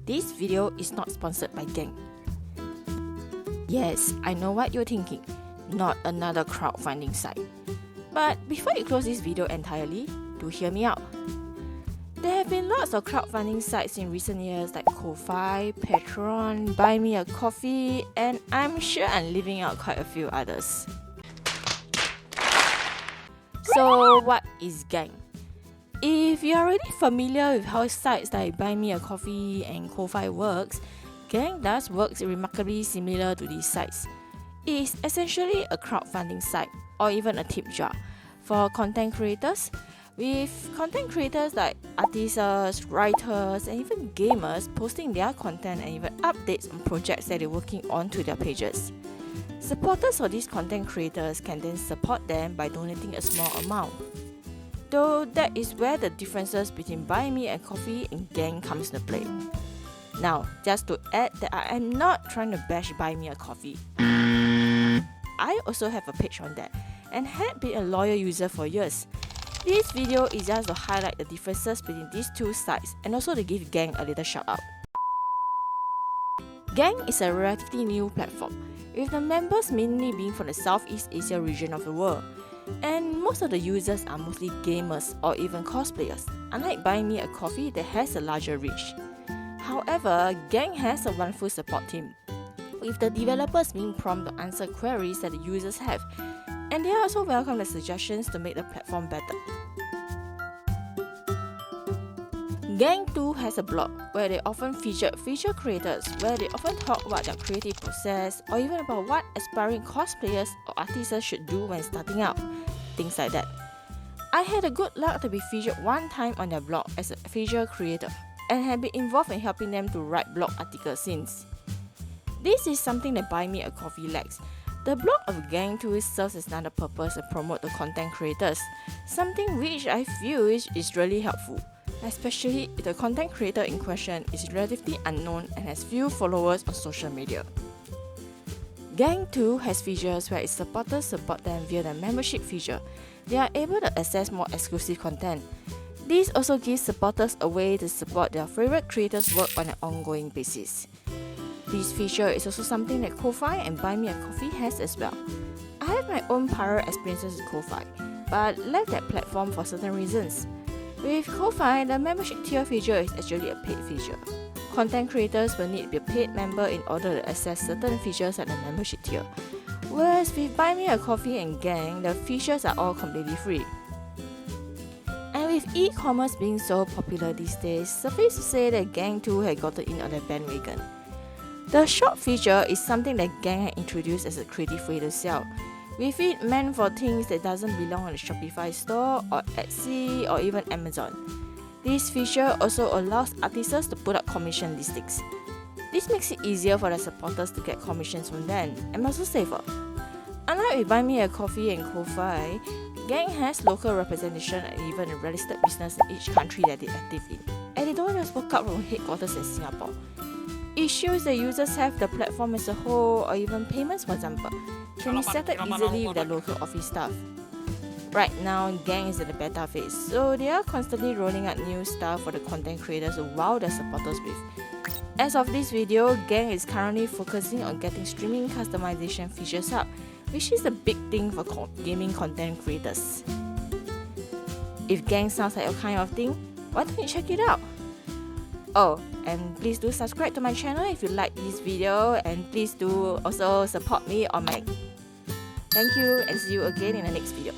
This video is not sponsored by Gang. Yes, I know what you're thinking, not another crowdfunding site. But before you close this video entirely, do hear me out. There have been lots of crowdfunding sites in recent years like Ko-Fi, Patreon, Buy Me a Coffee, and I'm sure I'm leaving out quite a few others. So what is Gang? If you're already familiar with how sites like Buy Me a Coffee and Ko-Fi works, Gang does work remarkably similar to these sites. It is essentially a crowdfunding site or even a tip jar for content creators, with content creators like artists, writers, and even gamers posting their content and even updates on projects that they're working on to their pages. Supporters of these content creators can then support them by donating a small amount. Though that is where the differences between Buy Me a Coffee and Gang comes into play. Now, just to add that I am not trying to bash Buy Me a Coffee. I also have a page on that and had been a loyal user for years. This video is just to highlight the differences between these two sites and also to give Gang a little shout out. Gang is a relatively new platform, with the members mainly being from the Southeast Asia region of the world, and most of the users are mostly gamers or even cosplayers, unlike Buy Me a Coffee that has a larger reach. However, Gang has a wonderful support team, with the developers being prompted to answer queries that the users have, and they also welcome the suggestions to make the platform better. Gang too has a blog where they often feature creators, where they often talk about their creative process or even about what aspiring cosplayers or artists should do when starting out, things like that. I had the good luck to be featured one time on their blog as a feature creator and have been involved in helping them to write blog articles since. This is something that Buy Me a Coffee lacks. The blog of Gang too serves as another purpose to promote the content creators, something which I feel is really helpful, especially if the content creator in question is relatively unknown and has few followers on social media. Gang too has features where its supporters support them via the membership feature. They are able to access more exclusive content. This also gives supporters a way to support their favorite creators' work on an ongoing basis. This feature is also something that Ko-Fi and Buy Me a Coffee has as well. I have my own prior experiences with Ko-Fi, but left that platform for certain reasons. With Ko-Fi, the membership tier feature is actually a paid feature. Content creators will need to be a paid member in order to access certain features at the membership tier. Whereas with Buy Me a Coffee and Gang, the features are all completely free. And with e-commerce being so popular these days, suffice to say that Gang too had gotten in on the bandwagon. The shop feature is something that Gang had introduced as a creative way to sell, with it meant for things that doesn't belong on the Shopify store or Etsy or even Amazon. This feature also allows artists to put up commission listings. This makes it easier for the supporters to get commissions from them and also safer. Unlike with Buy Me a Coffee and Ko-Fi, Gang has local representation and even a registered business in each country that they're active in, and they don't just work out from headquarters in Singapore. It shows that users have the platform as a whole, or even payments for example, can be settled easily with their local office staff. Right now, Gang is in the beta phase, so they are constantly rolling out new stuff for the content creators to wow their supporters with. As of this video, Gang is currently focusing on getting streaming customization features up, which is a big thing for gaming content creators. If Gang sounds like your kind of thing, why don't you check it out? Oh, and please do subscribe to my channel if you like this video, and please do also support me on my... Thank you, and see you again in the next video.